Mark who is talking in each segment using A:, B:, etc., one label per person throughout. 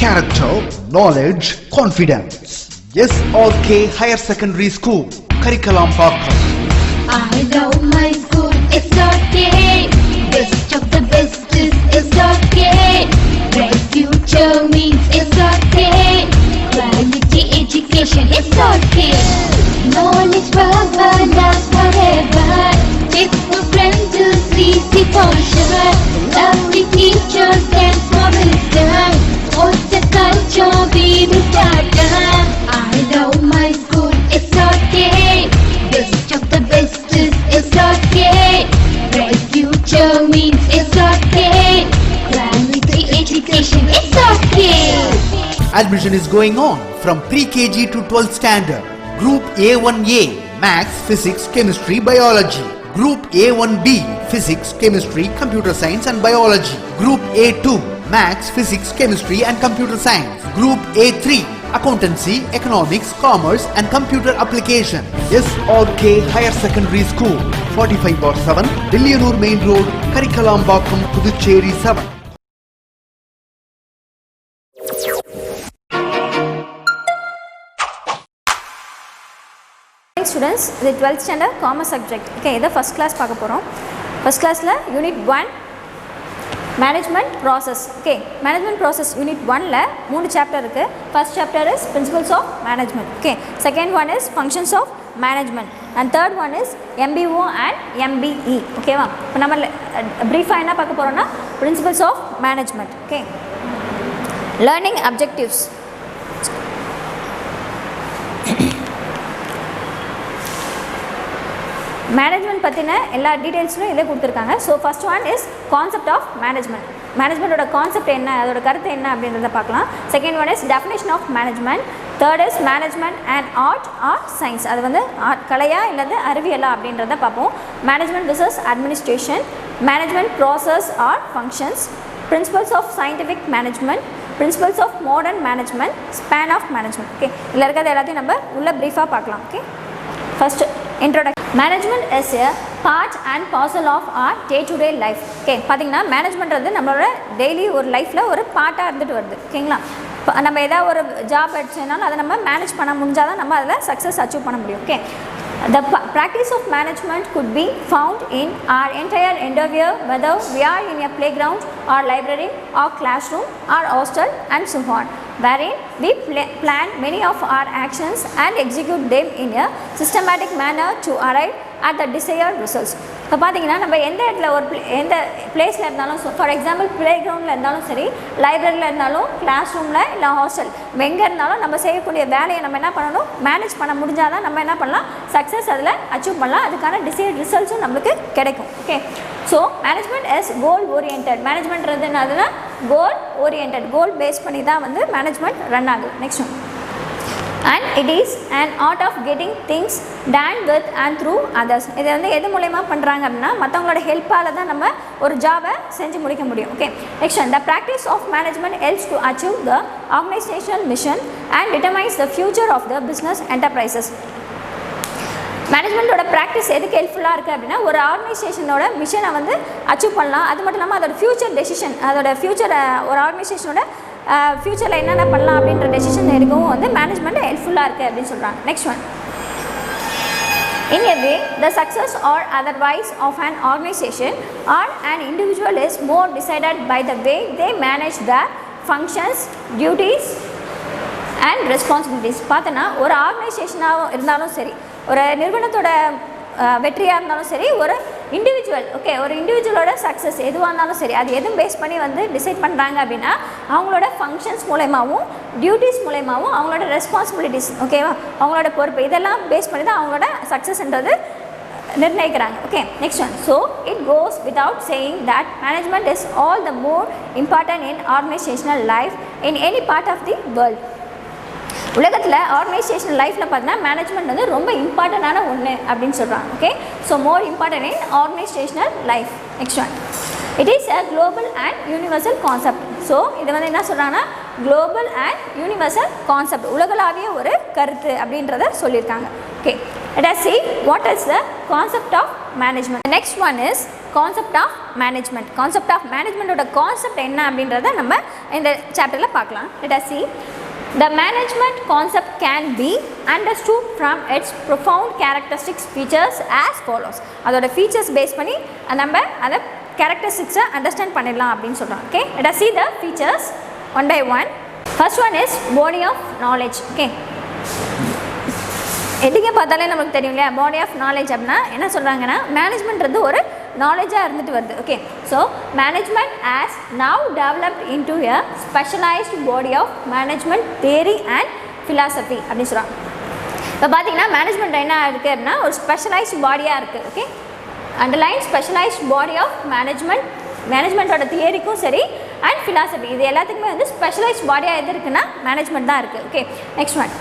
A: character, knowledge, confidence. SRK Higher Secondary School, Karikalambakkam.
B: I love my school, SRK. Best of the best is SRK. Bright future means SRK. Quality education, SRK. Knowledge forever, love forever. Textbook friends will see for sure. Lovely teachers and wisdom. What's the culture we will start? I love my school, SRK. Best of the best is SRK. Bright future means SRK. Quality education, SRK.
A: Admission is going on from pre-KG to 12th standard. Group A1A, Maths, Physics, Chemistry, Biology. Group A1B, Physics, Chemistry, Computer Science and Biology. Group A2, Maths, Physics, Chemistry and Computer Science. Group A3, Accountancy, Economics, Commerce and Computer Application. SRK Higher Secondary School, 45/7, Dilliyanur Main Road, Karikalambakkam, Puducherry 7.
C: Students, the 12th standard commerce subject. Okay, this first class பார்க்க போறோம். First class la unit 1 management process. Okay, management process unit 1 la 3 chapter இருக்கு. First chapter is principles of management. Okay, second one is functions of management and third one is MBO and MBE. Okay வா. இப்போ நம்ம brief என்ன பார்க்க போறோம்னா principles of management. Okay, learning objectives. Management பற்றின எல்லா டீட்டெயில்ஸும் இதில் கொடுத்துருக்காங்க. So first one is concept of management. மேனேஜ்மெண்ட்டோட கான்செப்ட் என்ன, அதோட கருத்து என்ன அப்படின்றத பார்க்கலாம். Second one is definition of management. Third is management and art or science. அது வந்து கலையா இல்லது அறிவியலா அப்படின்றத பார்ப்போம். Management versus administration, management process or functions, principles of scientific management, principles of modern management, span of management. Okay, இதில் இருக்கிறது எல்லாத்தையும் நம்ம உள்ள ப்ரீஃபாக பார்க்கலாம். Okay, first introduction. Management is a part and parcel of our day-to-day life. Okay, பார்த்தீங்கன்னா மேனேஜ்மெண்ட்றது நம்மளோட daily ஒரு லைஃப்பில் ஒரு பார்ட்டாக இருந்துட்டு வருது. ஓகேங்களா, நம்ம ஏதாவது ஒரு ஜாப் எடுத்தோம்னாலும் அதை நம்ம மேனேஜ் பண்ண முடிஞ்சால் தான் நம்ம அதில் சக்ஸஸ் அச்சீவ் பண்ண முடியும். Okay, the practice of management could be found in our entire endeavor, whether we are in a playground or library or classroom or hostel and so on, wherein we plan many of our actions and execute them in a systematic manner to arrive at the desired results. இப்போ பார்த்தீங்கன்னா நம்ம எந்த இடத்துல எந்த பிளேஸில் இருந்தாலும், so for example play கிரவுண்டில் இருந்தாலும் சரி, லைப்ரரியில் இருந்தாலும், கிளாஸ் ரூமில் இல்லை ஹாஸ்டல், எங்கே இருந்தாலும் நம்ம செய்யக்கூடிய வேலையை நம்ம என்ன பண்ணணும், மேனேஜ் பண்ண முடிஞ்சால் தான் நம்ம என்ன பண்ணலாம், சக்ஸஸ் அதில் அச்சீவ் பண்ணலாம். அதுக்கான டிசைட் ரிசல்ட்ஸும் நம்மளுக்கு கிடைக்கும். Okay, so management is goal orient. மேனேஜ்மெண்ட்றது என்னதுன்னா கோல் ஓரியன்ட், கோல் பேஸ் பண்ணி தான் வந்து மேனேஜ்மெண்ட் ரன் ஆகுது. Next one, and it is an art of getting things done with and through others. இது வந்து எது மூலமா பண்ணுறாங்க அப்படின்னா மற்றவங்களோட ஹெல்ப்பால் தான் நம்ம ஒரு ஜாபை செஞ்சு முடிக்க முடியும். Okay, next one, the practice of management helps to achieve the organizational mission and determines the future of the business enterprises. மேனேஜ்மெண்ட்டோட ப்ராக்டிஸ் எதுக்கு ஹெல்ப்ஃபுல்லாக இருக்குது அப்படின்னா ஒரு ஆர்கனைசேஷனோட மிஷனை வந்து அச்சீவ் பண்ணலாம். அது மட்டும் இல்லாமல் அதோட ஃபியூச்சர் டெசிஷன், அதோட ஃபியூச்சரை ஒரு ஆர்கனைசேஷனோட ஃபியூச்சரில் என்னென்ன பண்ணலாம் அப்படின்ற டெசிஷன் எடுக்கவும் வந்து மேனேஜ்மெண்ட் ஹெல்ப்ஃபுல்லாக இருக்குது அப்படின்னு சொல்கிறாங்க. Next one, in a way the success or otherwise of an organization or an individual is more decided by the way they manage their functions, duties and responsibilities. பார்த்தோன்னா ஒரு ஆர்கனைசேஷனாக இருந்தாலும் சரி, ஒரு நிறுவனத்தோட வெற்றியாக இருந்தாலும் சரி, ஒரு இண்டிவிஜுவல், ஓகே, ஒரு இண்டிவிஜுவலோட சக்ஸஸ் எதுவாக இருந்தாலும் சரி, அது எதுவும் பேஸ் பண்ணி வந்து டிசைட் பண்ணுறாங்க அப்படின்னா அவங்களோட ஃபங்க்ஷன்ஸ் மூலயமாவும் டியூட்டிஸ் மூலயமாவும் அவங்களோட ரெஸ்பான்சிபிலிட்டிஸ், ஓகேவா, அவங்களோட பொறுப்பு, இதெல்லாம் பேஸ் பண்ணி தான் அவங்களோட சக்ஸஸ்ன்றது நிர்ணயிக்கிறாங்க. Okay, next one, so it goes without saying that management is all the more important in organisational life in any part of the world. உலகத்தில் ஆர்கனைசேஷனல் லைஃப்பில் பார்த்தீங்கன்னா மேனேஜ்மெண்ட் வந்து ரொம்ப இம்பார்ட்டண்டான ஒன்று அப்படின்னு சொல்கிறாங்க. Okay, so more important in organisational life. Next one, it is a global and universal concept. So இது வந்து என்ன சொல்கிறாங்கன்னா குளோபல் அண்ட் யூனிவர்சல் கான்செப்ட், உலகளாவிய ஒரு கருத்து அப்படின்றத சொல்லியிருக்காங்க. Okay, let us see what is the concept of management. The next one is concept of management. Concept of மேனேஜ்மெண்ட்டோட கான்செப்ட் என்ன அப்படின்றத நம்ம இந்த சாப்டரில் பார்க்கலாம். Let us see. The management concept can be understood from its profound characteristics features as follows. அதோட features base பண்ணி நம்ம அதை characteristics understand பண்ணிடலாம் அப்படின்னு சொல்கிறோம். Okay, let us see the features one by one. First one is body of knowledge. Okay, எதுக்கே பார்த்தாலே நமக்கு தெரியும் இல்லையா, பாடி ஆஃப் நாலேஜ் அப்படின்னா என்ன சொல்கிறாங்கன்னா மேனேஜ்மெண்ட்றது ஒரு நாலேஜாக இருந்துட்டு வருது. Okay, so management has now developed into a specialised body of management theory and philosophy அப்படின்னு சொல்கிறாங்க. இப்போ பார்த்தீங்கன்னா மேனேஜ்மெண்ட் என்ன இருக்குது அப்படின்னா ஒரு ஸ்பெஷலைஸ்டு பாடியாக இருக்குது. Okay, underline specialised body of மேனேஜ்மெண்ட்டோட தியரிக்கும் சரி அண்ட் ஃபிலாசபி இது எல்லாத்துக்குமே வந்து ஸ்பெஷலைஸ்ட் பாடியாக எது இருக்குன்னா மேனேஜ்மெண்ட் தான் இருக்குது. Okay, next one.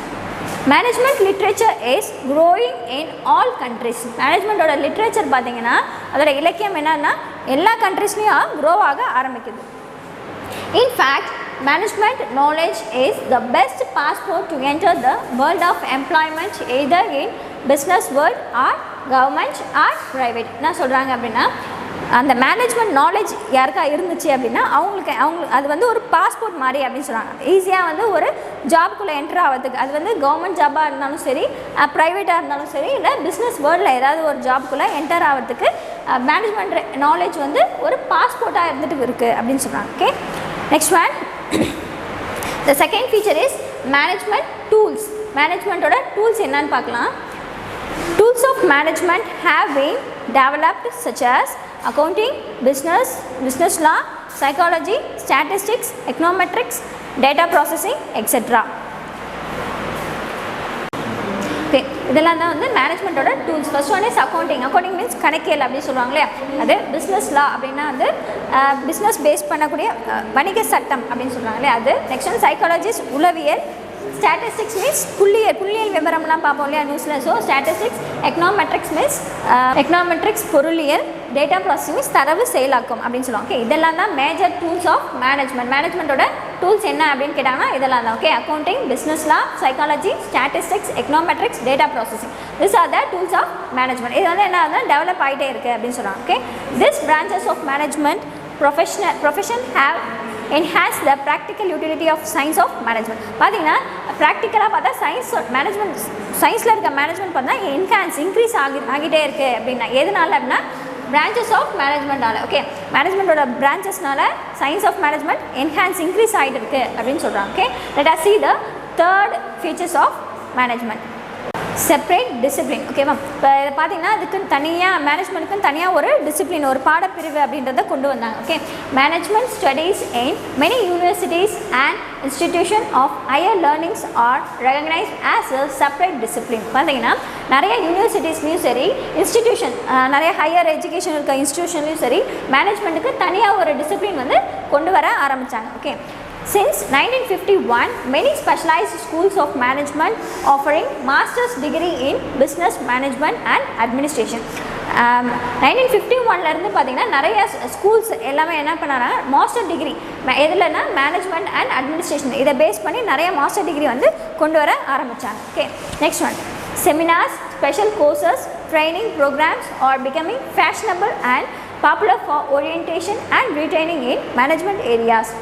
C: Management literature is growing in all countries. மேனேஜ்மெண்ட்டோட லிட்ரேச்சர் பார்த்தீங்கன்னா அதோட இலக்கியம் என்னன்னா எல்லா கண்ட்ரிஸ்லையும் க்ரோ ஆக ஆரம்பிக்குது. In fact, management knowledge is the best passport to enter the world of employment either in business world or government or private. என்ன சொல்கிறாங்க அப்படின்னா அந்த மேனேஜ்மெண்ட் நாலேஜ் யாருக்கா இருந்துச்சு அப்படின்னா அவங்களுக்கு அது வந்து ஒரு பாஸ்போர்ட் மாதிரி அப்படின்னு சொல்கிறாங்க. ஈஸியாக வந்து ஒரு ஜாப்குள்ளே என்ட்ரு ஆகிறதுக்கு, அது வந்து கவர்மெண்ட் ஜாபாக இருந்தாலும் சரி ப்ரைவேட்டாக இருந்தாலும் சரி இல்லை பிஸ்னஸ் வேர்ல்டில் ஏதாவது ஒரு ஜாப்குள்ளே என்டர் ஆகிறதுக்கு மேனேஜ்மெண்ட் நாலேஜ் வந்து ஒரு பாஸ்போர்ட்டாக இருந்துட்டு இருக்குது அப்படின்னு சொல்கிறாங்க. Okay, next one. The second feature is management tools. மேனேஜ்மெண்ட்டோட டூல்ஸ் என்னன்னு பார்க்கலாம். Tools of management have been developed such as accounting, business law, psychology, statistics, econometrics, data processing, etc. Okay, இதெல்லாம் தான் வந்து மேனேஜ்மெண்ட்டோட tools. First one is accounting. Accounting means கணக்கியல் அப்படின்னு சொல்லுவாங்க இல்லையா, அது பிஸ்னஸ் லா அப்படின்னா வந்து பிஸ்னஸ் பேஸ் பண்ணக்கூடிய வணிக சட்டம் அப்படின்னு சொல்கிறாங்க இல்லையா அது. நெக்ஸ்ட் ஒன் சைக்காலஜிஸ் உளவியல். ஸ்டாட்டிஸ்டிக்ஸ் மீன்ஸ் புள்ளியல் விவரம்லாம் பார்ப்போம் இல்லையா நியூஸில். So statistics. Econometrics means econometrics பொருளியல். டேட்டா ப்ராசஸிங் மீன்ஸ் தரவு செயலாக்கம் அப்படின்னு சொல்லுவாங்க. ஓகே, இதெல்லாம் தான் மேஜர் டூல்ஸ் ஆஃப் மேனேஜ்மெண்ட். மேனேஜ்மெண்ட்டோட டூல்ஸ் என்ன அப்படின்னு கேட்டாங்கன்னா இதெல்லாம் தான். Okay, accounting, business law, psychology, statistics, econometrics, data processing. This are the tools of management. இது வந்து என்ன ஆகுதுன்னா டெவலப் ஆகிட்டே இருக்குது அப்படின்னு சொல்கிறாங்க. Okay, this branches of management profession have enhanced the practical utility of science of management. பார்த்தீங்கன்னா ப்ராக்டிக்கலாக பார்த்தா சயின்ஸில் இருக்க மேனேஜ்மெண்ட் பார்த்தா இன்க்ரீஸ் ஆகிட்டே இருக்குது அப்படின்னா எதனால அப்படின்னா பிரான்ச்சஸ் ஆஃப் மேனேஜ்மெண்ட்டால். ஓகே, மேனேஜ்மெண்ட்டோட பிரான்ச்சஸ்னால சயின்ஸ் ஆஃப் மேனேஜ்மெண்ட் இன்க்ரீஸ் ஆகிட்டு இருக்குது அப்படின்னு சொல்கிறாங்க. Okay, let us see the third features of management. Separate discipline. ஓகேவா, இப்போ இதை பார்த்தீங்கன்னா அதுக்குன்னு தனியாக மேனேஜ்மெண்ட்டுக்குன்னு தனியாக ஒரு டிசிப்ளின் ஒரு பாடப்பிரிவு அப்படின்றத கொண்டு வந்தாங்க. Okay, management studies in many universities and institution of higher learnings are recognised as a separate discipline. பார்த்தீங்கன்னா நிறைய யூனிவர்சிட்டிஸ்லையும் சரி இன்ஸ்டிடியூஷன் நிறைய ஹையர் எஜுகேஷன் இருக்க இன்ஸ்டிடியூஷன்லையும் சரி மேனேஜ்மெண்ட்டுக்கு தனியாக ஒரு டிசிப்ளின் வந்து கொண்டு வர ஆரம்பித்தாங்க. Okay, since 1951 many specialized schools of management offering master's degree in business management and administration. 1951 இருந்து பார்த்தீங்கன்னா நிறைய ஸ்கூல்ஸ் எல்லாமே என்ன பண்ணாங்க மாஸ்டர் டிகிரி எதுலன்னா மேனேஜ்மெண்ட் அண்ட் அட்மினிஸ்ட்ரேஷன் இதை பேஸ் பண்ணி நிறைய மாஸ்டர் டிகிரி வந்து கொண்டு வர ஆரம்பித்தாங்க. Okay, next one. Seminars, special courses, training programs are becoming fashionable and popular for orientation and retraining in management areas.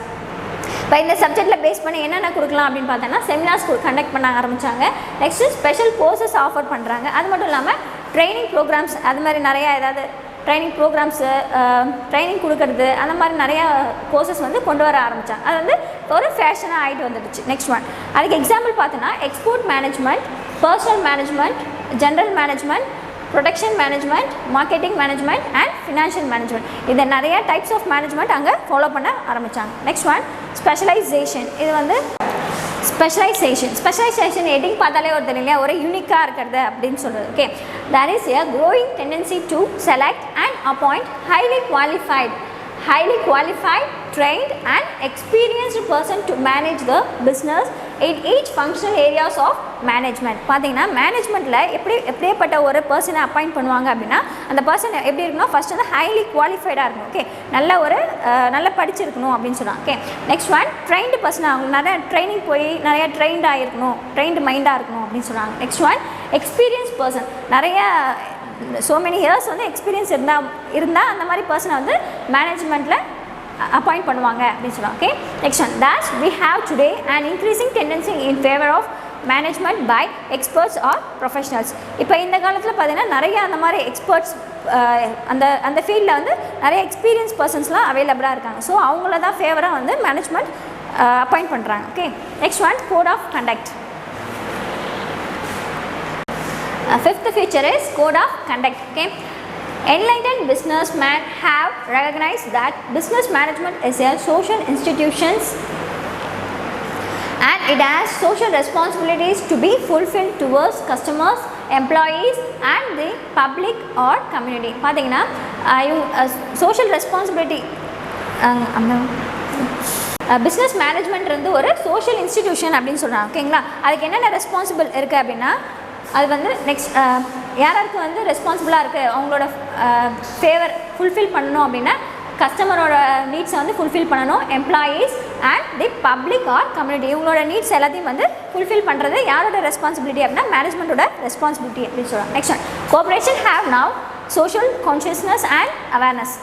C: இப்போ இந்த சப்ஜெக்டில் பேஸ் பண்ணி என்னென்ன கொடுக்கலாம் அப்படின்னு பார்த்தோன்னா செமினார்ஸ் கண்டக்ட் பண்ண ஆரம்பித்தாங்க. நெக்ஸ்ட்டு ஸ்பெஷல் கோர்சஸ் ஆஃபர் பண்ணுறாங்க. அது மட்டும் இல்லாமல் ட்ரைனிங் ப்ரோக்ராம்ஸ் அது மாதிரி நிறையா ஏதாவது ட்ரைனிங் ப்ரோக்ராம்ஸு ட்ரைனிங் கொடுக்கறது அந்த மாதிரி நிறையா கோர்சஸ் வந்து கொண்டு வர ஆரம்பித்தாங்க. அது வந்து ஒரு ஃபேஷனாக ஆகிட்டு வந்துடுச்சு. Next one. அதுக்கு எக்ஸாம்பிள் பார்த்தோன்னா export management, personal management, general management, production management, marketing management and financial management. இதை நிறையா டைப்ஸ் ஆஃப் மேனேஜ்மெண்ட் அங்கே ஃபாலோ பண்ண ஆரம்பித்தாங்க. Next one specialisation. இது வந்து ஸ்பெஷலைசேஷன் எடிங் பார்த்தாலே ஒரு தெரியலையா ஒரு யூனிக்காக இருக்கிறது அப்படின்னு சொல்கிறது. Okay, there is a growing tendency to select and appoint highly qualified, trained and experienced person to manage the business in each functional areas of management. பார்த்தீங்கன்னா மேனேஜ்மெண்ட்டில் எப்படிப்பட்ட ஒரு பர்சனை அப்பாயிண்ட் பண்ணுவாங்க அப்படின்னா அந்த பர்சன் எப்படி இருக்கணும் ஃபர்ஸ்ட் வந்து ஹைலி குவாலிஃபைடாக இருக்கணும். ஓகே, நல்லா படிச்சிருக்கணும் அப்படின்னு சொன்னாங்க. Okay, next one trained person அவங்க நிறைய ட்ரைனிங் போய் நிறைய ட்ரெயின்டு மைண்டாக இருக்கணும் அப்படின்னு சொன்னாங்க. Next one experience person so many years வந்து எக்ஸ்பீரியன்ஸ் இருந்தால் அந்த மாதிரி பர்சனை வந்து மேனேஜ்மெண்ட்டில் அப்பாயிண்ட் பண்ணுவாங்க அப்படின்னு சொல்லலாம். Okay, next one, thus we have today an increasing tendency in favor of management by experts or professionals. இப்போ இந்த காலத்தில் பார்த்தீங்கன்னா நிறைய அந்த மாதிரி எக்ஸ்பர்ட்ஸ் அந்த ஃபீல்டில் வந்து நிறைய எக்ஸ்பீரியன்ஸ் பர்சன்ஸ்லாம் அவைலபிளாக இருக்காங்க. ஸோ அவங்கள தான் ஃபேவராக வந்து மேனேஜ்மெண்ட் அப்பாயிண்ட் பண்ணுறாங்க. Okay, next one, code of conduct. Fifth feature is code of conduct. Okay, enlightened businessmen have recognized that business management is a social institution and it has social responsibilities to be fulfilled towards customers, employees and the public or community. பார்த்தீங்கன்னா social responsibility business management வந்து ஒரு social institution அப்படின்னு சொல்கிறாங்க. ஓகேங்களா, அதுக்கு என்னென்ன responsible இருக்குது அப்படின்னா அது வந்து நெக்ஸ்ட் யாராருக்கு வந்து ரெஸ்பான்சிபிளாக இருக்குது அவங்களோட ஃபேவர் ஃபுல்ஃபில் பண்ணணும் அப்படின்னா கஸ்டமரோட நீட்ஸை வந்து ஃபுல்ஃபில் பண்ணணும், employees and the public or community இவங்களோட நீட்ஸ் எல்லாத்தையும் வந்து ஃபுல்ஃபில் பண்ணுறது யாரோட ரெஸ்பான்சிபிலிட்டி அப்படின்னா மேனேஜ்மெண்ட்டோட ரெஸ்பான்சிபிலிட்டி அப்படின்னு சொல்கிறாங்க. Next one, cooperation have now social consciousness and awareness.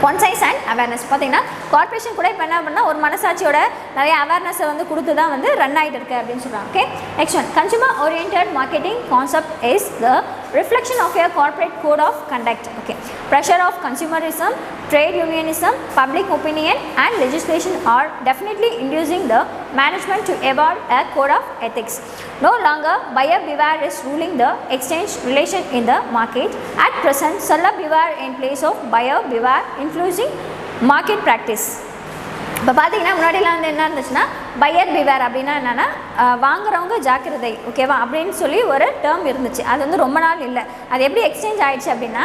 C: Concise and awareness பார்த்தீங்கன்னா கார்பரேஷன் கூட இப்போ என்ன பண்ணால் ஒரு மனசாட்சியோட நிறைய அவேர்னஸை வந்து கொடுத்து தான் வந்து ரன் ஆகிட்டு இருக்கு அப்படின்னு சொல்கிறாங்க. Okay, next one, consumer oriented marketing concept is the reflection of a corporate code of conduct. Okay, pressure of consumerism, trade unionism, public opinion and legislation are definitely inducing the management to evolve a code of ethics. No longer buyer beware is ruling the exchange relation in the market. At present, seller beware in place of buyer beware influencing market practice. இப்போ பார்த்தீங்கன்னா முன்னாடிலாம் வந்து என்ன இருந்துச்சுன்னா pier beware அப்படின்னா என்னென்னா வாங்குறவங்க ஜாக்கிரதை, ஓகேவா அப்படின்னு சொல்லி ஒரு டேர்ம் இருந்துச்சு. அது வந்து ரொம்ப நாள் இல்லை, அது எப்படி எக்ஸ்சேஞ்ச் ஆகிடுச்சு அப்படின்னா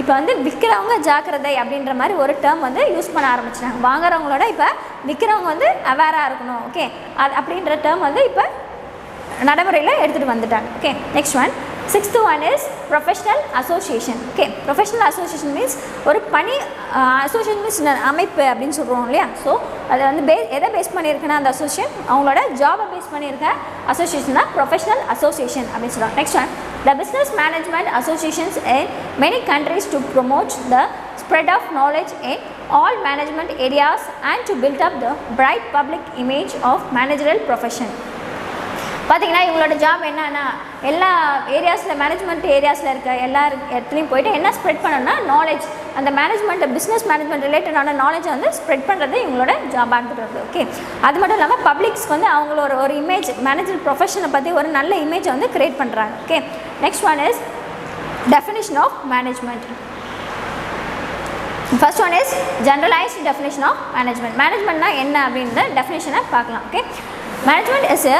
C: இப்போ வந்து விற்கிறவங்க ஜாக்கிரதை அப்படின்ற மாதிரி ஒரு டேர்ம் வந்து யூஸ் பண்ண ஆரம்பிச்சிட்டாங்க. வாங்குறவங்களோட இப்போ விற்கிறவங்க வந்து அவேராக இருக்கணும். ஓகே, அது அப்படின்ற டேர்ம் வந்து இப்போ நடைமுறையில் எடுத்துகிட்டு வந்துட்டாங்க. Okay, next one, sixth one is professional association. Okay, professional association means ஒரு பணி அசோசியேஷன் மீன்ஸ் அமைப்பு அப்படின்னு சொல்கிறோம் இல்லையா. ஸோ அதை வந்து எதை பேஸ் பண்ணியிருக்குன்னா அந்த அசோசியேஷன் அவங்களோட ஜாபை பேஸ் பண்ணியிருக்க அசோசியேஷன் தான் ப்ரொஃபஷ்னல் அசோசியேஷன் அப்படின்னு சொல்கிறாங்க. Next one, the business management associations in many countries to promote the spread of knowledge in all management areas and to build up the bright public image of managerial profession. பார்த்தீங்கன்னா இவங்களோட job என்னன்னா எல்லா ஏரியாஸில் management ஏரியாஸில் இருக்க எல்லா இடத்துலையும் போய்ட்டு என்ன spread பண்ணணும்னா நாலேஜ், அந்த மேனேஜ்மெண்ட் பிஸ்னஸ் மேனேஜ்மெண்ட் ரிலேட்டடான நாலேஜை வந்து ஸ்ப்ரெட் பண்ணுறது இவங்களோட ஜாபாக இருந்துட்டு வருது. ஓகே, அது மட்டும் இல்லாமல் பப்ளிக்ஸ்க்கு வந்து அவங்களோட ஒரு இமேஜ் மேனேஜர் ப்ரொஃபஷனை பற்றி ஒரு நல்ல இமேஜை வந்து க்ரியேட் பண்ணுறாங்க. Okay, next one is definition of management. First one is generalised definition of management. மேனேஜ்மெண்ட்னா என்ன அப்படின்ற டெஃபினிஷனை பார்க்கலாம். Okay, management is a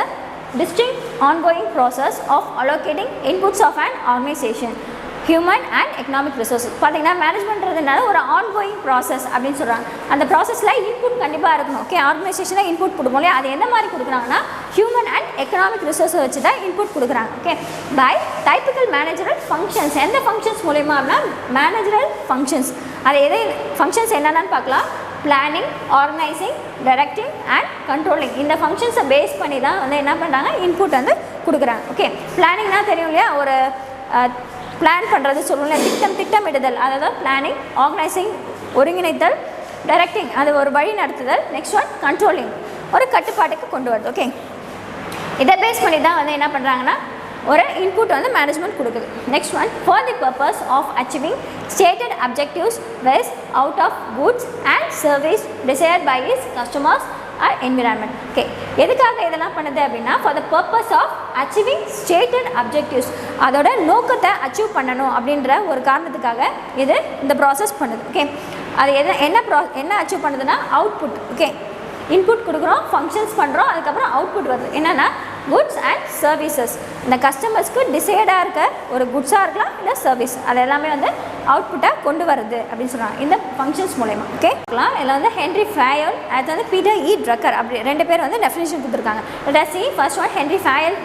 C: distinct ongoing process of allocating inputs of an organization, human and economic resources. பார்த்தீங்கன்னா மேனேஜ்மெண்ட்றதுனால ஒரு ongoing process அப்படின்னு சொல்கிறாங்க. அந்த ப்ராசஸில் இன்புட் கண்டிப்பாக இருக்கணும். ஓகே, ஆர்கனைசேஷனில் இன்புட் கொடுப்போம் இல்லையா, அது எந்த மாதிரி கொடுக்குறாங்கன்னா ஹியூமன் அண்ட் எக்கனாமிக் ரிசோர்ஸை வச்சு தான் இன்புட் கொடுக்குறாங்க. Okay, by typical managerial functions. எந்த ஃபங்க்ஷன்ஸ் மூலயமா அப்படின்னா மேனேஜரல் ஃபங்க்ஷன்ஸ். அது எதை ஃபங்க்ஷன்ஸ் என்னென்னு பார்க்கலாம். Planning, organising, directing and controlling. இந்த ஃபங்க்ஷன்ஸை பேஸ் பண்ணி தான் வந்து என்ன பண்ணுறாங்க இன்புட் வந்து கொடுக்குறாங்க. ஓகே, பிளானிங்னா தெரியும் இல்லையா, ஒரு பிளான் பண்ணுறது சொல்லுவோம்ல, திட்டமிடுதல், அதாவது பிளானிங். ஆர்கனைசிங் ஒருங்கிணைத்தல், டைரக்டிங் அது ஒரு வழி நடத்துதல். நெக்ஸ்ட் ஒன் கண்ட்ரோலிங் ஒரு கட்டுப்பாட்டுக்கு கொண்டு வருது. ஓகே, இதை பேஸ் பண்ணி தான் வந்து என்ன பண்ணுறாங்கன்னா ஒரு இன்புட் வந்து மேனேஜ்மெண்ட் கொடுக்குது. Next one, for the purpose of achieving stated objectives ways out of goods and service desired by its customers or environment. Okay, எதுக்காக இதெல்லாம் பண்ணுது அப்படின்னா for the purpose of achieving stated objectives, அதோட நோக்கத்தை achieve பண்ணணும் அப்படின்ற ஒரு காரணத்துக்காக இது இந்த ப்ராசஸ் பண்ணுது. ஓகே, அது என்ன அச்சீவ் பண்ணுதுன்னா அவுட்புட். ஓகே, இன்புட் கொடுக்குறோம், ஃபங்க்ஷன்ஸ் பண்ணுறோம், அதுக்கப்புறம் அவுட்புட் வருது என்னென்னா குட்ஸ் அண்ட் சர்வீசஸ். இந்த கஸ்டமர்ஸ்க்கு டிசைடாக இருக்க ஒரு குட்ஸாக இருக்கலாம் இல்லை சர்வீஸ், அது எல்லாமே வந்து அவுட்புட்டாக கொண்டு வருது அப்படின்னு சொல்கிறாங்க இந்த ஃபங்க்ஷன்ஸ் மூலயமா. ஓகே, இதில் வந்து ஹென்ரி ஃபயல், அது வந்து பீட்டர் இ ட்ரக்கர், அப்படி ரெண்டு பேர் வந்து டெஃபினேஷன் கொடுத்துருக்காங்க. First one, Henry file.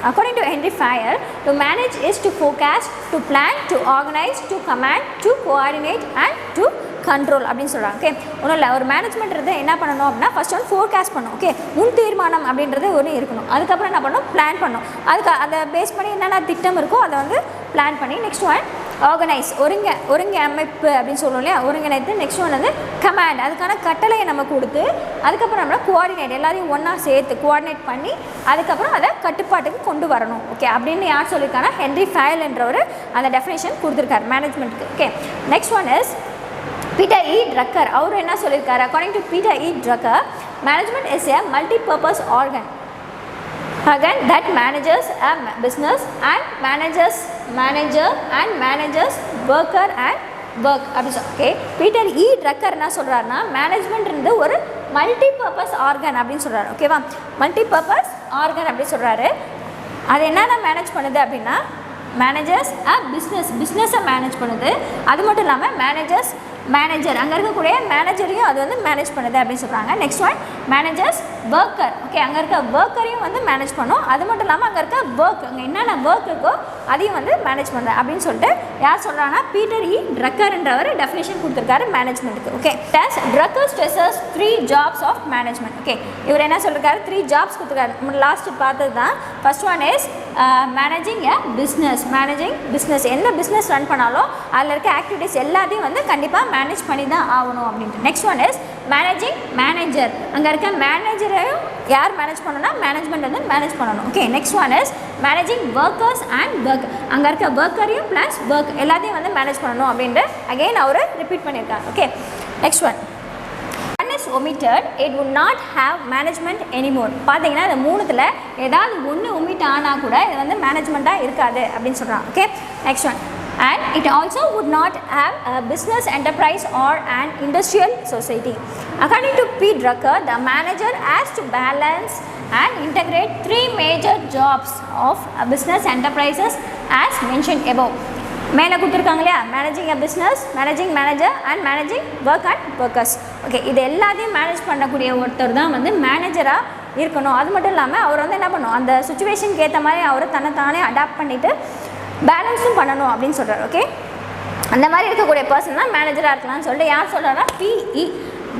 C: According to Henry Fayol, to manage is to forecast, to plan, to organize, to command, to coordinate and to control அப்படின்னு சொல்கிறாங்க. ஓகே, ஒன்றும் இல்லை, ஒரு மேனேஜ்மெண்ட்றது என்ன பண்ணணும் அப்படின்னா ஃபர்ஸ்ட் ஒன் ஃபோர்காஸ்ட் பண்ணணும். ஓகே, முன் தீர்மானம் அப்படின்றது ஒன்று இருக்கணும். அதுக்கப்புறம் என்ன பண்ணணும், பிளான் பண்ணணும். அதுக்கு அதை பேஸ் பண்ணி என்னென்ன திட்டம் இருக்கோ அதை வந்து பிளான் பண்ணி நெக்ஸ்ட் ஒன் ஆர்கனைஸ், ஒருங்கமைப்பு அப்படின்னு சொல்லுவோம் இல்லையா, ஒருங்கிணைத்து. நெக்ஸ்ட் ஒன் வந்து கமாண்ட், அதுக்கான கட்டளையை நம்ம கொடுத்து அதுக்கப்புறம் நம்ம கோஆர்டினேட், எல்லாரையும் ஒன்றா சேர்த்து கோஆர்டினேட் பண்ணி அதுக்கப்புறம் அதை கட்டுப்பாட்டுக்கு கொண்டு வரணும். ஓகே, அப்படின்னு யார் சொல்லியிருக்காங்கன்னா ஹென்ரி ஃபயல் என்றவர் அந்த டெஃபினேஷன் கொடுத்துருக்காரு மேனேஜ்மெண்ட்டுக்கு. Okay, next one is Peter E Drucker. அவர் என்ன சொல்லியிருக்காரு, according to Peter E Drucker, management is a multipurpose organ that manages a business and manages worker and work அப்படி ஓகே. பீட்டர் இ ட்ரக்கர் என்ன சொல்கிறாருன்னா management இருந்து ஒரு multipurpose organ அப்படின்னு சொல்கிறாரு. ஓகேவா, மல்டிபர்பஸ் ஆர்கன் அப்படி சொல்கிறாரு. அது என்னென்ன மேனேஜ் பண்ணுது அப்படின்னா மேனேஜர்ஸ் பிஸ்னஸை மேனேஜ் பண்ணுது. அது மட்டும் இல்லாமல் மேனேஜர் அங்கே இருக்கக்கூடிய மேனேஜரையும் அது வந்து மேனேஜ் பண்ணுது அப்படின்னு சொல்கிறாங்க. Next one managers worker. Okay, அங்கே இருக்க ஒர்க்கரையும் வந்து மேனேஜ் பண்ணும். அது மட்டும் இல்லாமல் அங்கே இருக்க ஒர்க், அங்கே என்னென்ன ஒர்க் இருக்கோ அதையும் வந்து மேனேஜ் பண்ணுது அப்படின்னு சொல்லிட்டு யார் சொல்கிறாங்கன்னா பீட்டர் இ ட்ரக்கர் என்றவர் டெஃபினேஷன் கொடுத்துருக்காரு மேனேஜ்மெண்ட்டுக்கு. Okay, Drucker stresses 3 jobs of management. Okay, இவர் என்ன சொல்லியிருக்காரு, 3 ஜாப்ஸ் கொடுத்துருக்காரு. லாஸ்ட் பார்த்தது தான். First one is managing a business. எந்த பிஸ்னஸ் ரன் பண்ணாலும் அதில் இருக்க ஆக்டிவிட்டீஸ் எல்லாத்தையும் வந்து கண்டிப்பாக மேனேஜ் பண்ணி தான் ஆகணும் அப்படின்ட்டு. Next one is managing manager. அங்கே இருக்க மேனேஜரையும் யார் மேனேஜ் பண்ணணும்னா மேனேஜ்மெண்ட் வந்து மேனேஜ் பண்ணணும். Okay, next one is managing workers and work. அங்கே இருக்க ஒர்க்கரையும் ப்ளஸ் ஒர்க் எல்லாத்தையும் வந்து மேனேஜ் பண்ணணும் அப்படின்ட்டு அகெயின் அவர் ரிப்பீட் பண்ணியிருக்காங்க. Okay, next one is omitted, it would not have management anymore. பார்த்தீங்கன்னா இந்த மூணுத்தில் ஏதாவது ஒன்று ஒமிட் ஆனால் கூட இது வந்து மேனேஜ்மெண்ட்டாக இருக்காது அப்படின்னு சொல்கிறாங்க. Okay, next one and it also would not have a business enterprise or an industrial society. According to P. Drucker, the manager has to balance and integrate 3 major jobs of business enterprises as mentioned above. மேலே கொடுத்துருக்காங்க இல்லையா, managing a business, managing manager and managing work and workers. Okay, இது எல்லாத்தையும் manage பண்ணக்கூடிய ஒருத்தர் தான் வந்து மேனேஜராக இருக்கணும். அது மட்டும் இல்லாமல் அவர் வந்து என்ன பண்ணணும், அந்த சுச்சுவேஷனுக்கு ஏற்ற மாதிரி அவர் தன்னைத்தானே அடாப்ட் பண்ணிவிட்டு பேலன்ஸும் பண்ணணும் அப்படின்னு சொல்கிறார். ஓகே, அந்த மாதிரி இருக்கக்கூடிய பர்சன் தான் மேனேஜராக இருக்கலாம்னு சொல்லிட்டு யார் சொல்கிறாரா, பிஇ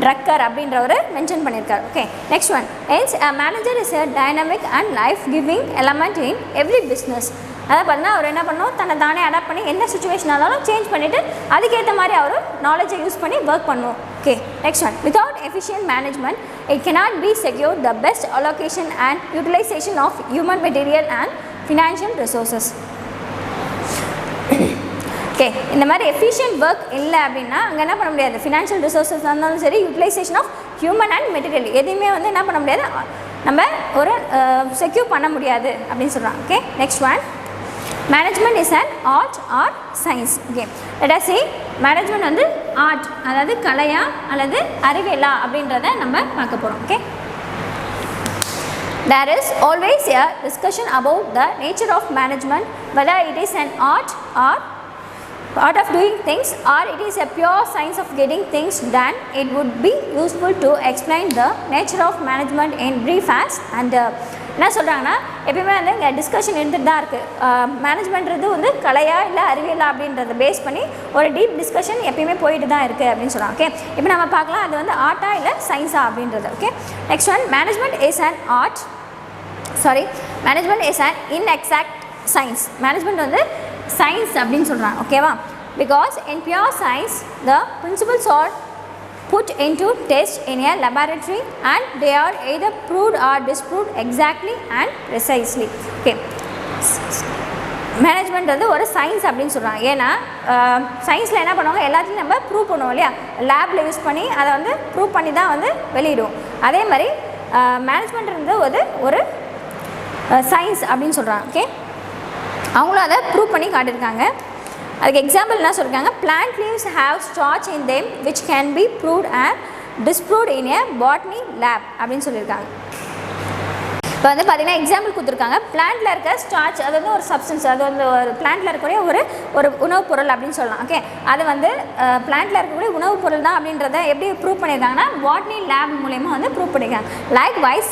C: ட்ரக்கர் அப்படின்றவர் மென்ஷன் பண்ணியிருக்காரு. Okay, next one hence a manager is a dynamic and life giving element in every business. அதை பார்த்தீங்கன்னா அவர் என்ன பண்ணணும், தன்னை தானே அடாப்ட் பண்ணி என்ன சுச்சுவேஷன் ஆனாலும் சேஞ்ச் பண்ணிவிட்டு அதுக்கேற்ற மாதிரி அவர் நாலேஜை யூஸ் பண்ணி ஒர்க் பண்ணுவோம். Okay, next one without efficient management it cannot be secured the best allocation and utilization of human material and financial resources. Okay, இந்த மாதிரி எஃபிஷியன்ட் ஒர்க் இல்லை அப்படின்னா அங்கே என்ன பண்ண முடியாது, ஃபினான்ஷியல் ரிசோர்ஸஸ் இருந்தாலும் சரி, utilisation of human and material எதுவுமே வந்து என்ன பண்ண முடியாது, நம்ம ஒரு செக்யூர் பண்ண முடியாது அப்படின்னு சொல்கிறாங்க. Okay, next one management is an art or science. Okay, let us see management வந்து ஆர்ட், அதாவது கலையா அல்லது அறிவியலா அப்படின்றத நம்ம பார்க்க போகிறோம். Okay, there is always a discussion about the nature of management, whether it is an art of doing things or it is a pure science of getting things done. It would be useful to explain the nature of management in brief as under. என்ன சொல்கிறாங்கன்னா எப்பயுமே வந்து இங்கே discussion இருந்துட்டு தான் இருக்குது. மேனேஜ்மெண்ட்றது வந்து கலையா இல்லை அறிவியலா அப்படின்றத பேஸ் பண்ணி ஒரு டீப் டிஸ்கஷன் எப்பயுமே போயிட்டு தான் இருக்குது அப்படின்னு சொல்கிறாங்க. ஓகே, இப்போ நம்ம பார்க்கலாம் அது வந்து ஆர்ட்டா இல்லை சயின்ஸா அப்படின்றது. Okay, next one management is an art, management is an inexact science. Management வந்து சயின்ஸ் அப்படின்னு சொல்கிறாங்க. ஓகேவா, because in pure science the principles are put into test in a laboratory and they are either proved or disproved exactly and precisely. Okay, management வந்து ஒரு science அப்படின்னு சொல்கிறாங்க. ஏன்னா சயின்ஸில் என்ன பண்ணுவாங்க, எல்லாத்தையும் நம்ம ப்ரூவ் பண்ணுவோம் இல்லையா, லேபில் யூஸ் பண்ணி அதை வந்து ப்ரூவ் பண்ணி தான் வந்து வெளியிடுவோம். அதே மாதிரி மேனேஜ்மெண்ட் வந்து ஒரு சயின்ஸ் அப்படின்னு சொல்கிறாங்க. ஓகே, அவங்களும் அதை ப்ரூவ் பண்ணி காட்டியிருக்காங்க. அதுக்கு எக்ஸாம்பிள் என்ன சொல்லியிருக்காங்க, plant leaves have starch in them which can be proved and disproved in A botany lab அப்படின்னு சொல்லியிருக்காங்க. இப்போ வந்து பார்த்திங்கன்னா எக்ஸாம்பிள் கொடுத்துருக்காங்க, பிளான்ட்டில் இருக்க ஸ்டார்ச் அது வந்து ஒரு சப்ஸ்டன்ஸ், அது வந்து ஒரு பிளான்ட்டில் இருக்கக்கூடிய ஒரு உணவுப் பொருள் அப்படின்னு சொல்லலாம். ஓகே, அது வந்து பிளான்ட்டில் இருக்கக்கூடிய உணவுப் பொருள் தான் அப்படின்றத எப்படி ப்ரூவ் பண்ணியிருக்காங்கன்னா பாட்னி லேப் மூலயமா வந்து ப்ரூவ் பண்ணியிருக்காங்க. Likewise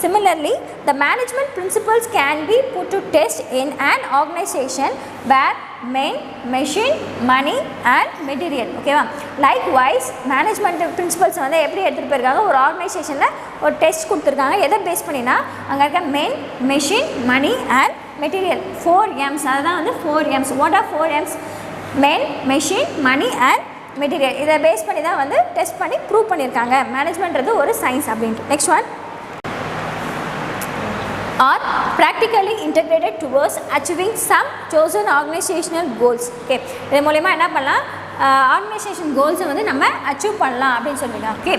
C: Similarly, the management principles can be put to test in an organization where men, machine, money and material. ஓகேவா? Likewise management principles வந்து எப்படி எடுத்துட்டு போயிருக்காங்க, ஒரு ஆர்கனைசேஷனில் ஒரு டெஸ்ட் கொடுத்துருக்காங்க. எதை பேஸ் பண்ணினா அங்கே இருக்க men, machine, money and material 4 M's. அதுதான் வந்து 4 M's. What are 4 M's? men, machine, money and material. இதை பேஸ் பண்ணி தான் வந்து டெஸ்ட் பண்ணி ப்ரூவ் பண்ணியிருக்காங்க மேனேஜ்மெண்ட்றது ஒரு சயின்ஸ் அப்படின்ட்டு. Next one, are practically integrated towards achieving some chosen organizational goals. Okay, இது மூலமா என்ன பண்ணலாம், ஆர்கனைசேஷன் கோல்ஸை வந்து நம்ம அச்சீவ் பண்ணலாம் அப்படின்னு சொல்லியிருக்காங்க. Okay,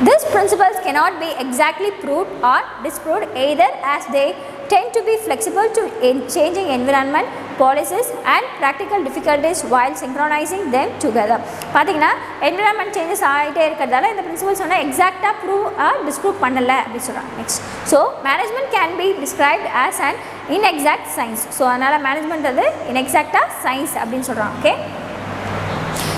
C: this principles cannot be exactly proved or disproved either as they tend to be flexible to changing environment, policies and practical difficulties while synchronizing them together. பார்த்தீங்கன்னா environment changes ஆகிட்டே இருக்கிறதால இந்த principles வந்து எக்ஸாக்டாக prove disprove பண்ணலை அப்படின்னு சொல்கிறாங்க. Next, so management can be described as an inexact science. So அதனால் மேனேஜ்மெண்ட் அது இன்எக்ஸாக்டாக சயின்ஸ் அப்படின்னு சொல்கிறாங்க. Okay,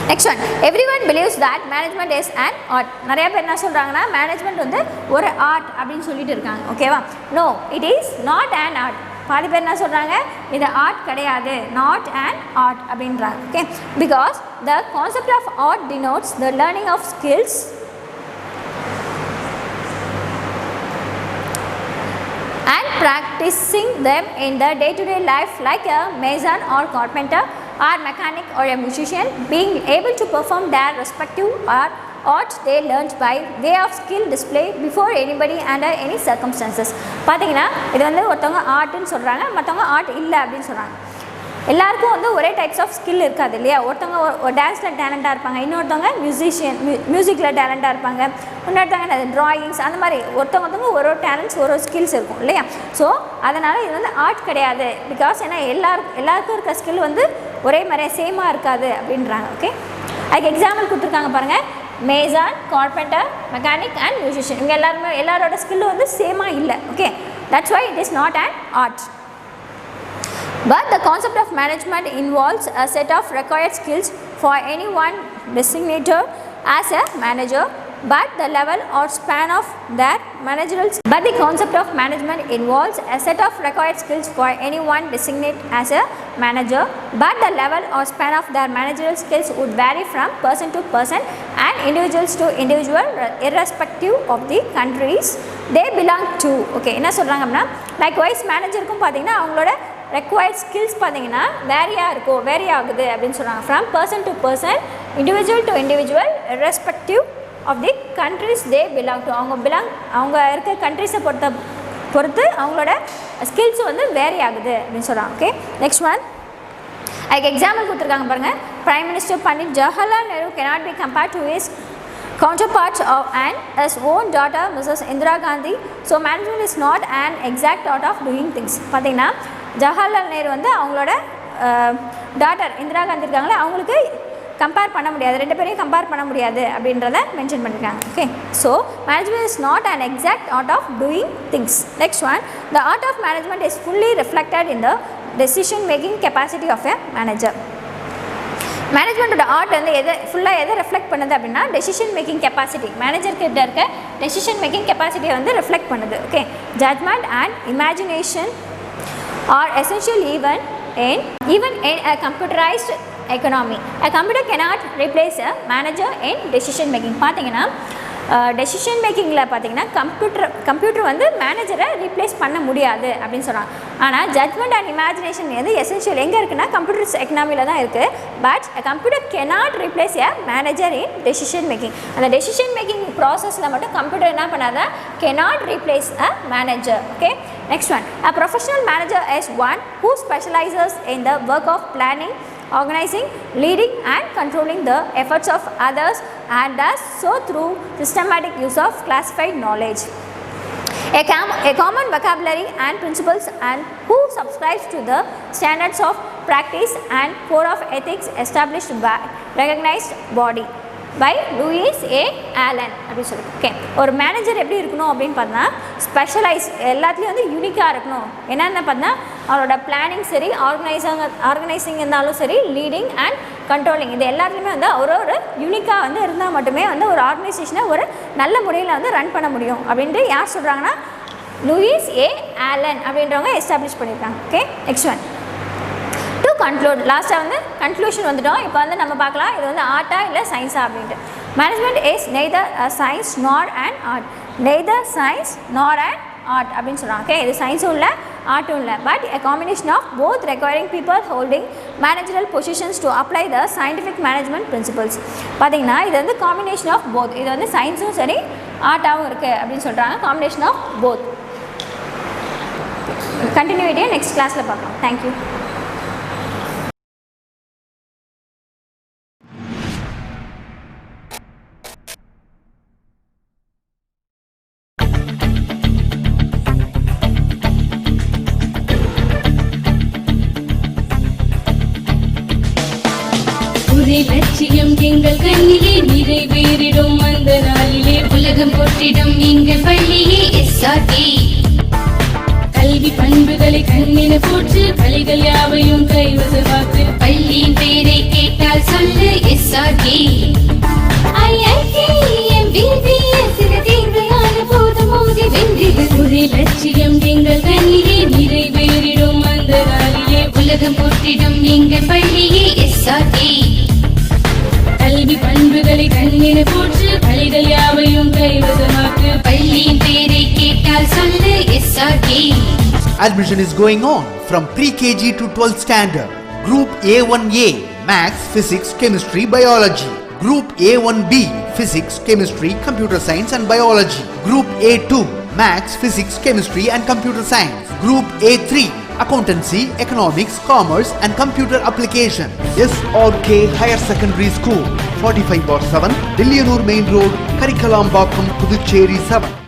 C: next one, every one believes that management is and art. நிறைய பேர் என்ன சொல்கிறாங்கன்னா மேனேஜ்மெண்ட் வந்து ஒரு ஆர்ட் அப்படின்னு சொல்லிட்டு இருக்காங்க. ஓகேவா? No, it is not an art. பாதி பேர் என்ன சொல்கிறாங்க, இது ஆர்ட் கிடையாது, நாட் அண்ட் ஆர்ட் அப்படின்றாங்க. Okay, because the concept of art denotes the learning of skills and practicing them in the day-to-day life, like a mason or carpenter or mechanic or a musician being able to perform their respective arts they learned by way of skill display before anybody under any circumstances. பார்த்தீங்கன்னா இது வந்து ஒருத்தவங்க ஆர்ட்னு சொல்கிறாங்க, மற்றவங்க art இல்லை அப்படின்னு சொல்கிறாங்க. எல்லாருக்கும் வந்து ஒரே டைப்ஸ் ஆஃப் ஸ்கில் இருக்காது இல்லையா? ஒருத்தவங்க ஒரு டான்ஸில் டேலண்ட்டாக இருப்பாங்க, இன்னொருத்தவங்க மியூசிக்கில் டேலண்ட்டாக இருப்பாங்க, இன்னொருத்தவங்க ட்ராயிங்ஸ், அந்த மாதிரி ஒருத்தவங்க ஒரு டேலண்ட்ஸ் ஒரு ஸ்கில்ஸ் இருக்கும் இல்லையா? ஸோ அதனால் இது வந்து ஆர்ட் கிடையாது. பிகாஸ் ஏன்னா எல்லாருக்கும் இருக்க ஸ்கில் வந்து ஒரே மாதிரியே சேமாக இருக்காது அப்படின்றாங்க. ஓகே, அதுக்கு எக்ஸாம்பிள் கொடுத்துருக்காங்க பாருங்கள், mason, carpenter, mechanic and musician. இவங்க எல்லாரோட ஸ்கில் வந்து சேமாக இல்லை. Okay, that's why it is not an art. But the concept of management involves a set of required skills for anyone designated as a manager, but the level or span of their managerial but the concept of management involves a set of required skills for anyone designated as a manager, but the level or span of their managerial skills would vary from person to person and individuals to individual irrespective of the countries they belong to. Okay, என்ன சொல்கிறாங்க அப்படின்னா, likewise மேனேஜருக்கும் பார்த்தீங்கன்னா அவங்களோட required skills பார்த்தீங்கன்னா vary ஆகுது அப்படின்னு சொல்கிறாங்க. From person to person, individual to individual, respective of the countries they belong to. அவங்க இருக்க கண்ட்ரிஸை பொறுத்து அவங்களோட ஸ்கில்ஸ் வந்து வேரி ஆகுது அப்படின்னு சொல்கிறாங்க. ஓகே, நெக்ஸ்ட் ஒன், அதுக்கு எக்ஸாம்பிள் கொடுத்துருக்காங்க பாருங்கள். Prime minister Pandit Jawaharlal Nehru cannot be compared to his counterparts and his own daughter Mrs. Indira Gandhi. So management is not an exact art of doing things. பார்த்தீங்கன்னா ஜவஹர்லால் நேரு வந்து அவங்களோட டாட்டர் இந்திரா காந்தி இருக்காங்களே, அவங்களுக்கு கம்பேர் பண்ண முடியாது, ரெண்டு பேரையும் கம்பேர் பண்ண முடியாது அப்படின்றத மென்ஷன் பண்ணியிருக்காங்க. Okay, so management is not an exact art of doing things. Next one, the art of management is fully reflected in the decision making capacity of a manager. மேனேஜ்மெண்ட்டோட art வந்து எதை reflect பண்ணுது அப்படின்னா decision making capacity, மேனேஜர்கிட்ட இருக்க decision making கெப்பாசிட்டியை வந்து reflect பண்ணுது. Okay, judgment and imagination are essential even in a computerized economy. A computer cannot replace a manager in decision making. பார்த்தீங்கன்னா decision மேக்கிங்கில் பார்த்தீங்கன்னா கம்ப்யூட்டர் வந்து மேனேஜரை ரீப்ளேஸ் பண்ண முடியாது அப்படின்னு சொல்கிறாங்க. ஆனால் ஜட்மெண்ட் அண்ட் இமேஜினேஷன் வந்து எசென்ஷியல் எங்கே இருக்குன்னா கம்ப்யூட்டர்ஸ் எக்கனாமியில் தான் இருக்குது. But computer cannot replace a manager in decision making. அந்த டெசிஷன் மேக்கிங் ப்ராசஸில் மட்டும் கம்ப்யூட்டர் என்ன பண்ணாத cannot replace a manager. Okay, next one, a professional manager is one who specializes in the work of planning, organizing, leading and controlling the efforts of others and does so through systematic use of classified knowledge, a common vocabulary and principles, and who subscribes to the standards of practice and code of ethics established by recognized body by Louis A. Allen அப்படி சொல்லிட்டு. Okay, ஒரு manager எப்படி இருக்கணும் அப்படின்னு பார்த்தா specialise, எல்லாத்துலேயும் வந்து யூனிக்காக இருக்கணும். என்னென்ன பார்த்தா அவரோட பிளானிங் சரி, ஆர்கனைசிங் இருந்தாலும் சரி, லீடிங் அண்ட் கண்ட்ரோலிங், இது எல்லாத்துலேயுமே வந்து ஒரு யூனிக்காக வந்து இருந்தால் மட்டுமே வந்து ஒரு ஆர்கனைசேஷனை ஒரு நல்ல முறையில் வந்து ரன் பண்ண முடியும் அப்படின்ட்டு யார் சொல்கிறாங்கன்னா லூயிஸ் ஏ ஆலன் அப்படின்றவங்க எஸ்டாப்ளிஷ் பண்ணியிருக்காங்க. Okay, next one, to conclude. லாஸ்ட்டாக வந்து கன்க்ளூஷன் வந்துட்டோம். இப்போ வந்து நம்ம பார்க்கலாம் இது வந்து ஆர்ட்டா இல்லை சயின்ஸா அப்படின்ட்டு. மேனேஜ்மெண்ட் இஸ் நெய்தர் சயின்ஸ் நார் அண்ட் ஆர்ட். நெய்தர் சயின்ஸ் நார் அண்ட் ஆர்ட் அப்படின்னு சொல்கிறாங்க. ஓகே, இது சயின்ஸும் இல்லை ஆர்ட்டும் இல்லை, but a combination of both requiring people holding managerial positions to apply the scientific management principles. பார்த்தீங்கன்னா இது வந்து காம்பினேஷன் ஆஃப் போத். இது வந்து சயின்ஸும் சரி ஆர்ட்டாகவும் இருக்குது அப்படின்னு சொல்கிறாங்க. Combination of both. கண்டினியூட்டியை நெக்ஸ்ட் கிளாஸில் பார்க்கலாம். தேங்க்யூ.
D: லட்சியம் எங்கள் கண்ணிலே நிறைவேறிடும் அந்த நாளிலே
B: உலகம் போற்றிடும் எங்கள் பள்ளியே SRK.
D: கல்வி பண்புகளை கண்ணின போற்று கலைகள் யாவையும் கைவசமாக்கு
B: பள்ளியின் பெயரை கேட்டால் சொல்லு SRK. IIT MBBS தேர்வையான போது மோதி வென்றிடு.
D: ஒரே லட்சியம் எங்கள் கண்ணிலே நிறைவேறிடும் அந்த நாளிலே
B: உலகம் போற்றிடும் எங்கள் பள்ளியே SRK.
D: கல்வி பண்புகளை கண்ணின போற்று கலைகள் யாவையும் கைவசமாக்கு
B: பள்ளியின் பெயரை கேட்டால் சொல்லு SRK.
A: Admission is going on from pre-KG to 12th standard. Group A1A Maths, Physics, Chemistry, Biology. Group A1B Physics, Chemistry, Computer Science and Biology. Group A2 Maths, Physics, Chemistry and Computer Science. Group A3 Accountancy, Economics, Commerce and Computer Application. SRK Higher Secondary School, 45/7, Dilliyanur Main Road, Karikalambakkam, Puducherry 7.